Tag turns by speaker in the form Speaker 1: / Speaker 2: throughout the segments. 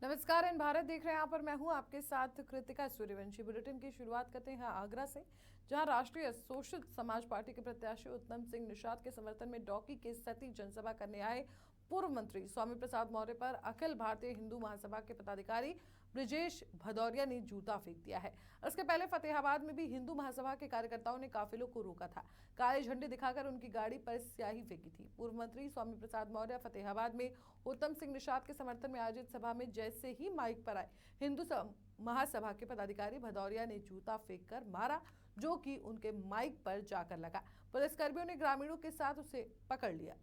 Speaker 1: नमस्कार, इन भारत देख रहे हैं। यहाँ पर मैं हूँ आपके साथ कृतिका सूर्यवंशी। बुलेटिन की शुरुआत करते हैं आगरा से, जहां राष्ट्रीय शोषित समाज पार्टी के प्रत्याशी उत्तम सिंह निषाद के समर्थन में डॉकी के सती जनसभा करने आए पूर्व मंत्री स्वामी प्रसाद मौर्य पर अखिल भारतीय हिंदू महासभा के पदाधिकारी ब्रिजेश भदौरिया ने जूता फेंक दिया है। इसके पहले फतेहाबाद में भी हिंदू महासभा के कार्यकर्ताओं ने काफिलों को रोका था। काले झंडे दिखाकर उनकी गाड़ी पर स्याही फेंकी थी। पूर्व मंत्री स्वामी प्रसाद मौर्य फतेहाबाद में उत्तम सिंह निषाद के समर्थन में आयोजित सभा में जैसे ही माइक पर आए, हिंदू महासभा के पदाधिकारी भदौरिया ने जूता फेंक कर मारा, जो कि उनके माइक पर जाकर लगा। पुलिसकर्मियों ने ग्रामीणों के साथ उसे पकड़ लिया।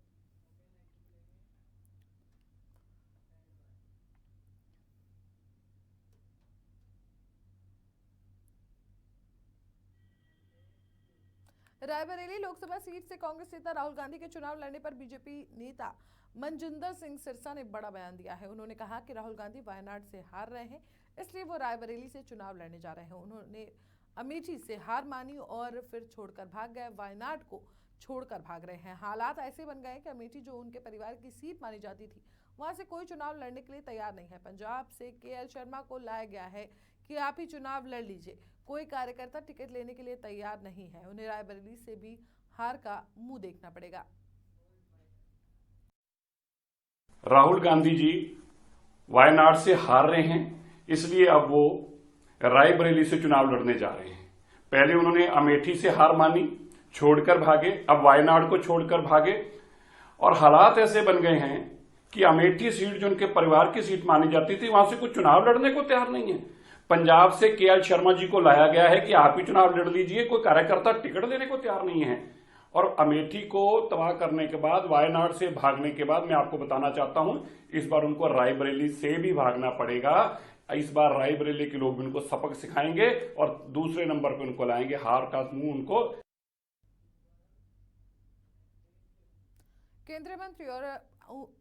Speaker 1: रायबरेली लोकसभा सीट से कांग्रेस नेता राहुल गांधी के चुनाव लड़ने पर बीजेपी नेता मनजिंदर सिंह सिरसा ने बड़ा बयान दिया है। उन्होंने कहा कि राहुल गांधी वायनाड से हार रहे हैं, इसलिए वो रायबरेली से चुनाव लड़ने जा रहे हैं। उन्होंने अमेठी से हार मानी और फिर छोड़कर भाग गए। वायनाड को छोड़कर भाग रहे हैं। हालात ऐसे बन गए कि अमेठी, जो उनके परिवार की सीट मानी जाती थी, वहां से कोई चुनाव लड़ने के लिए तैयार नहीं है। पंजाब से केएल शर्मा को लाया गया है कि आप ही चुनाव लड़ लीजिए। कोई कार्यकर्ता टिकट लेने के लिए तैयार नहीं है। उन्हें रायबरेली से भी हार का मुंह देखना पड़ेगा।
Speaker 2: राहुल गांधी जी वायनाड से हार रहे हैं, इसलिए अब वो रायबरेली से चुनाव लड़ने जा रहे हैं। पहले उन्होंने अमेठी से हार मानी, छोड़कर भागे, अब वायनाड को छोड़कर भागे। और हालात ऐसे बन गए हैं कि अमेठी सीट, जो उनके परिवार की सीट मानी जाती थी, वहां से कुछ चुनाव लड़ने को तैयार नहीं है। पंजाब से केएल शर्मा जी को लाया गया है कि आप ही चुनाव लड़ लीजिए। कोई कार्यकर्ता टिकट देने को तैयार नहीं है। और अमेठी को तबाह करने के बाद, वायनाड से भागने के बाद, मैं आपको बताना चाहता हूं, इस बार उनको रायबरेली से भी भागना पड़ेगा। इस बार रायबरेली के लोग उनको सबक सिखाएंगे और दूसरे नंबर पर उनको लाएंगे। हार का मुंह उनको।
Speaker 1: केंद्रीय मंत्री और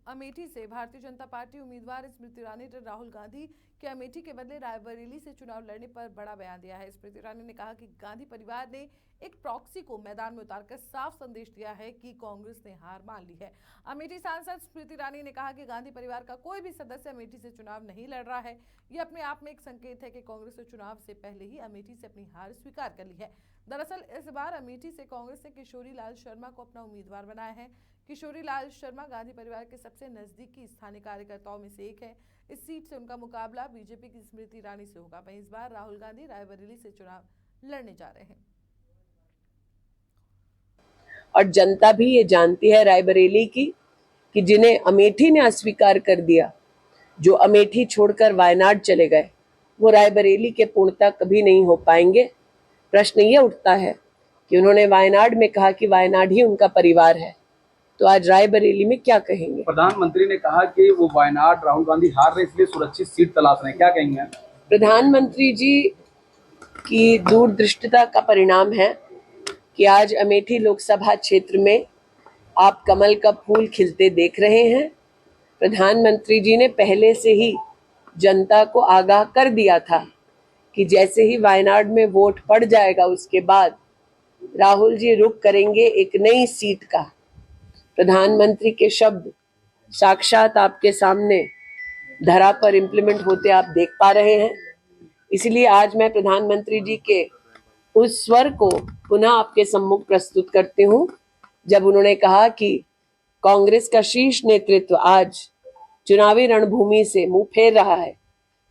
Speaker 1: अमेठी से भारतीय जनता पार्टी उम्मीदवार स्मृति ईरानी ने राहुल गांधी के अमेठी के बदले रायबरेली से चुनाव लड़ने पर बड़ा बयान दिया है। स्मृति ईरानी ने कहा कि गांधी परिवार ने एक प्रॉक्सी को मैदान में उतारकर साफ संदेश दिया है कि कांग्रेस ने हार मान ली है। अमेठी सांसद स्मृति ईरानी ने कहा कि गांधी परिवार का कोई भी सदस्य अमेठी से चुनाव नहीं लड़ रहा है। यह अपने आप में एक संकेत है कि कांग्रेस ने चुनाव से पहले ही अमेठी से अपनी हार स्वीकार कर ली है। दरअसल इस बार अमेठी से कांग्रेस ने किशोरी लाल शर्मा को अपना उम्मीदवार बनाया है। किशोरी लाल शर्मा गांधी परिवार के सबसे नजदीकी स्थानीय कार्यकर्ताओं में से एक है। इस सीट से उनका मुकाबला बीजेपी की स्मृति ईरानी से होगा। वहीं इस बार राहुल गांधी रायबरेली से चुनाव लड़ने जा रहे हैं।
Speaker 3: और जनता भी ये जानती है रायबरेली की कि जिन्हें अमेठी ने अस्वीकार कर दिया, जो अमेठी छोड़कर वायनाड चले गए, वो रायबरेली के पूर्णता कभी नहीं हो पाएंगे। प्रश्न ये उठता है कि उन्होंने वायनाड में कहा कि वायनाड ही उनका परिवार है, तो आज रायबरेली में क्या कहेंगे?
Speaker 4: प्रधानमंत्री ने कहा कि वो वायनाड राहुल गांधी हार रहे, इसलिए सुरक्षित सीट तलाश रहे हैं, क्या कहेंगे?
Speaker 3: प्रधानमंत्री जी की दूरदृष्टता का परिणाम है कि आज अमेठी लोकसभा क्षेत्र में आप कमल का फूल खिलते देख रहे हैं। प्रधानमंत्री जी ने पहले से ही जनता को आगाह कर दिया था कि जैसे ही वायनाड में वोट पड़ जाएगा, उसके बाद राहुल जी रुख करेंगे एक नई सीट का। प्रधानमंत्री के शब्द साक्षात आपके सामने धरा पर इम्प्लीमेंट होते आप देख पा रहे हैं। इसलिए आज मैं प्रधानमंत्री जी के उस स्वर को पुनः आपके सम्मुख प्रस्तुत करती हूं, जब उन्होंने कहा कि कांग्रेस का शीर्ष नेतृत्व आज चुनावी रणभूमि से मुंह फेर रहा है,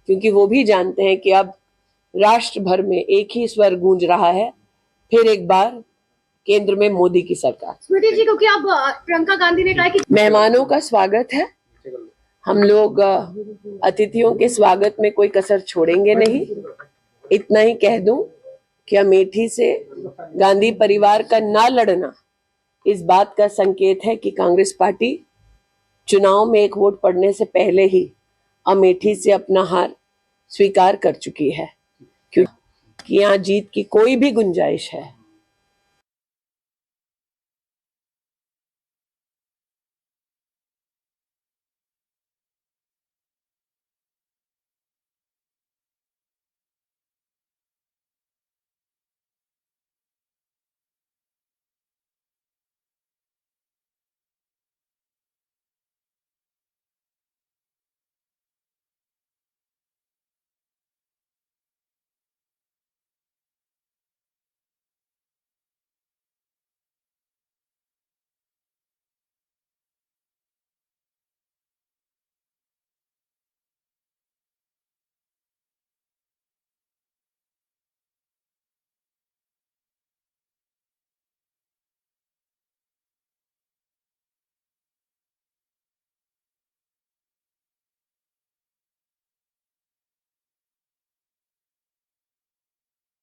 Speaker 3: क्योंकि वो भी जानते हैं कि अब राष्ट्र भर में एक ही स्वर गूंज रहा है, फिर एक बार केंद्र में मोदी की सरकार।
Speaker 5: स्मृति जी, क्योंकि अब प्रियंका गांधी ने कहा कि
Speaker 3: मेहमानों का स्वागत है, हम लोग अतिथियों के स्वागत में कोई कसर छोड़ेंगे नहीं। इतना ही कह दूं कि अमेठी से गांधी परिवार का ना लड़ना इस बात का संकेत है कि कांग्रेस पार्टी चुनाव में एक वोट पड़ने से पहले ही अमेठी से अपना हार स्वीकार कर चुकी है, क्योंकि यहाँ जीत की कोई भी गुंजाइश है।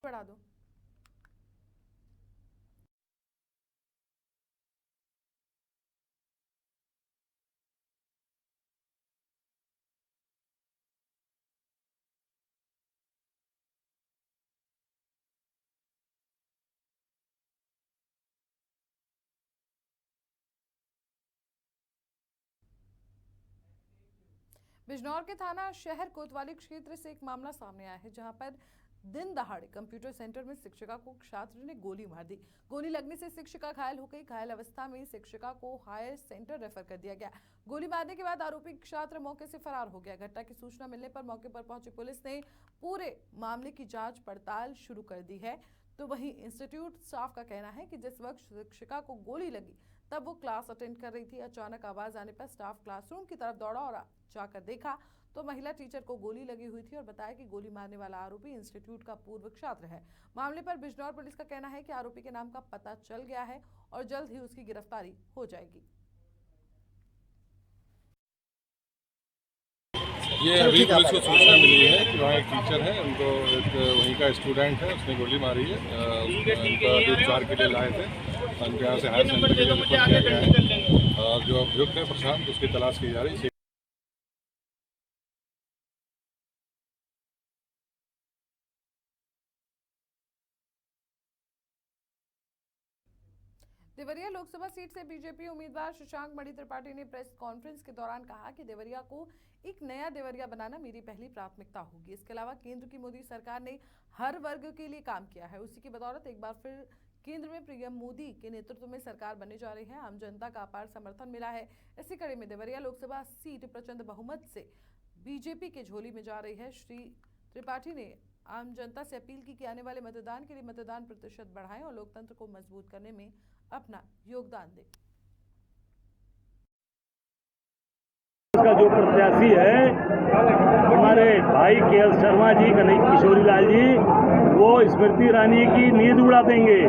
Speaker 1: बढ़ा दो। बिजनौर के थाना शहर कोतवाली क्षेत्र से एक मामला सामने आया है, जहां पर दिन दहाड़े कंप्यूटर सेंटर में शिक्षिका को छात्र ने गोली मार दी। गोली लगने से शिक्षिका घायल हो गई। घायल अवस्था में शिक्षिका को हायर सेंटर रेफर कर दिया गया। गोली मारने के बाद आरोपी छात्र मौके से फरार हो गया। घटना की सूचना मिलने पर मौके पर पहुंची पुलिस ने पूरे मामले की जांच पड़ताल शुरू कर दी है। तो वहीं इंस्टीट्यूट स्टाफ का कहना है कि जिस वक्त शिक्षिका को गोली लगी तब वो क्लास अटेंड कर रही थी। अचानक आवाज आने पर स्टाफ क्लासरूम की तरफ दौड़ा और जाकर देखा तो महिला टीचर को गोली लगी हुई थी और बताया कि गोली मारने वाला आरोपी इंस्टीट्यूट का पूर्व छात्र है। मामले पर बिजनौर पुलिस का कहना है कि आरोपी के नाम का पता चल गया है और जल्द ही उसकी गिरफ्तारी हो जाएगी।
Speaker 6: ये अभी पुलिस को सूचना मिली है कि वहाँ एक टीचर है, उनको एक वहीं का स्टूडेंट है, उसने गोली मारी है। उनका उपचार के लिए लाए थे, उनके यहाँ से हायर सेंटर के लिए रेफर किया गया है और जो अभियुक्त है प्रशांत, उसकी तलाश की जा रही है।
Speaker 1: देवरिया लोकसभा सीट से बीजेपी उम्मीदवार शशांक मणि त्रिपाठी ने प्रेस कॉन्फ्रेंस के दौरान कहा कि देवरिया को एक नया देवरिया बनाना मेरी पहली प्राथमिकता होगी। इसके अलावा केंद्र की मोदी सरकार ने हर वर्ग के लिए काम किया है, उसी की बदौलत एक बार फिर केंद्र में पीएम मोदी के नेतृत्व में सरकार बनने जा रही है। आम जनता का अपार समर्थन मिला है। इसी कड़ी में देवरिया लोकसभा सीट प्रचंड बहुमत से बीजेपी के झोली में जा रही है। श्री त्रिपाठी ने आम जनता से अपील की कि आने वाले मतदान के लिए मतदान प्रतिशत बढ़ाएं और लोकतंत्र को मजबूत करने में अपना योगदान दें।
Speaker 7: का जो प्रत्याशी है हमारे भाई के.एस. शर्मा जी, कन्हैया किशोरी लाल जी, वो स्मृति ईरानी की नींद उड़ा देंगे।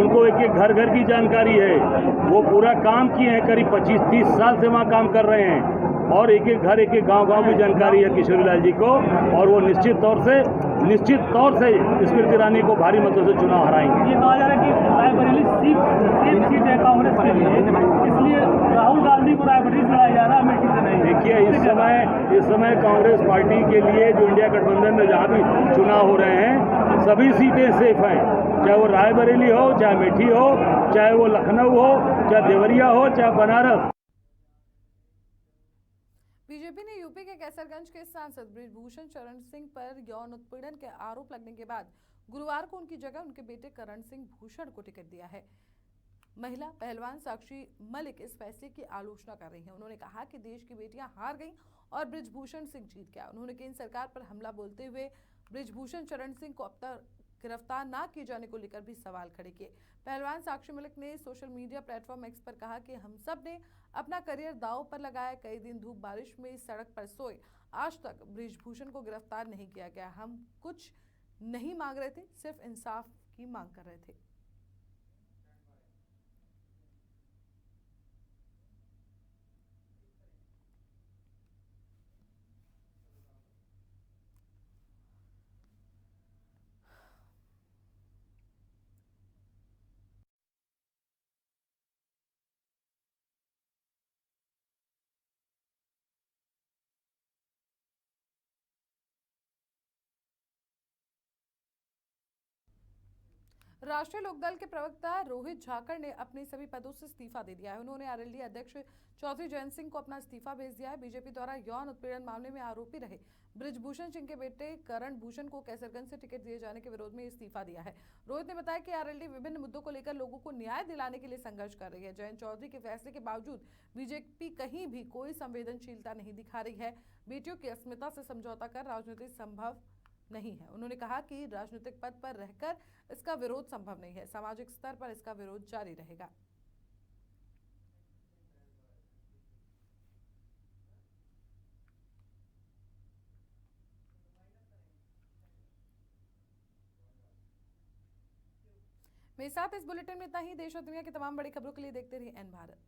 Speaker 7: उनको एक एक घर घर की जानकारी है। वो पूरा काम किए हैं, करीब 25-30 साल से वहाँ काम कर रहे हैं और एक एक घर, एक एक गांव की जानकारी है किशोरी लाल जी को। और वो निश्चित तौर से स्मृति ईरानी को भारी मतों से चुनाव हराएंगे।
Speaker 8: ये कहा जा रहा है कि रायबरेली सीट है कांग्रेस के लिए, इसलिए राहुल गांधी को रायबरेली से लड़ाया जा रहा है, अमेठी से नहीं।
Speaker 7: देखिए, इस समय कांग्रेस पार्टी के लिए जो इंडिया गठबंधन में जहाँ भी चुनाव हो रहे हैं, सभी सीटें सेफ हैं, चाहे वो रायबरेली हो, चाहे अमेठी हो, चाहे वो लखनऊ हो, चाहे देवरिया हो, चाहे बनारस।
Speaker 1: बीजेपी ने यूपी के कैसरगंज के सांसद बृजभूषण शरण सिंह पर यौन उत्पीड़न के आरोप लगने के बाद गुरुवार को उनकी जगह उनके बेटे करण सिंह भूषण को टिकट दिया है। महिला पहलवान साक्षी मलिक इस फैसले की आलोचना कर रही हैं। उन्होंने कहा कि देश की बेटियां हार गईं और बृजभूषण सिंह जीत गया। उन्होंने केंद्र सरकार पर हमला बोलते हुए बृजभूषण शरण सिंह को अब तक गिरफ्तार न किए जाने को लेकर भी सवाल खड़े किए। पहलवान साक्षी मलिक ने सोशल मीडिया प्लेटफॉर्म एक्स पर कहा कि हम सब ने अपना करियर दांव पर लगाया, कई दिन धूप बारिश में सड़क पर सोए, आज तक बृजभूषण को गिरफ्तार नहीं किया गया। हम कुछ नहीं मांग रहे थे, सिर्फ इंसाफ की मांग कर रहे थे। राष्ट्रीय लोकदल के प्रवक्ता रोहित झाकड़ ने अपने सभी पदों से इस्तीफा दे दिया है। उन्होंने आरएलडी अध्यक्ष चौधरी जयंत सिंह को अपना इस्तीफा भेज दिया है। बीजेपी द्वारा यौन उत्पीड़न मामले में आरोपी रहे बृजभूषण सिंह के बेटे करण भूषण को कैसरगंज से टिकट दिए जाने के विरोध में इस्तीफा दिया है। रोहित ने बताया कि आरएलडी विभिन्न मुद्दों को लेकर लोगों को न्याय दिलाने के लिए संघर्ष कर रही है। जयंत चौधरी के फैसले के बावजूद बीजेपी कहीं भी कोई संवेदनशीलता नहीं दिखा रही है। बेटियों की अस्मिता से समझौता कर राजनीति संभव नहीं है। उन्होंने कहा कि राजनीतिक पद पर रहकर इसका विरोध संभव नहीं है, सामाजिक स्तर पर इसका विरोध जारी रहेगा। मेरे साथ इस बुलेटिन में इतना ही। देश और दुनिया की तमाम बड़ी खबरों के लिए देखते रहिए एन भारत।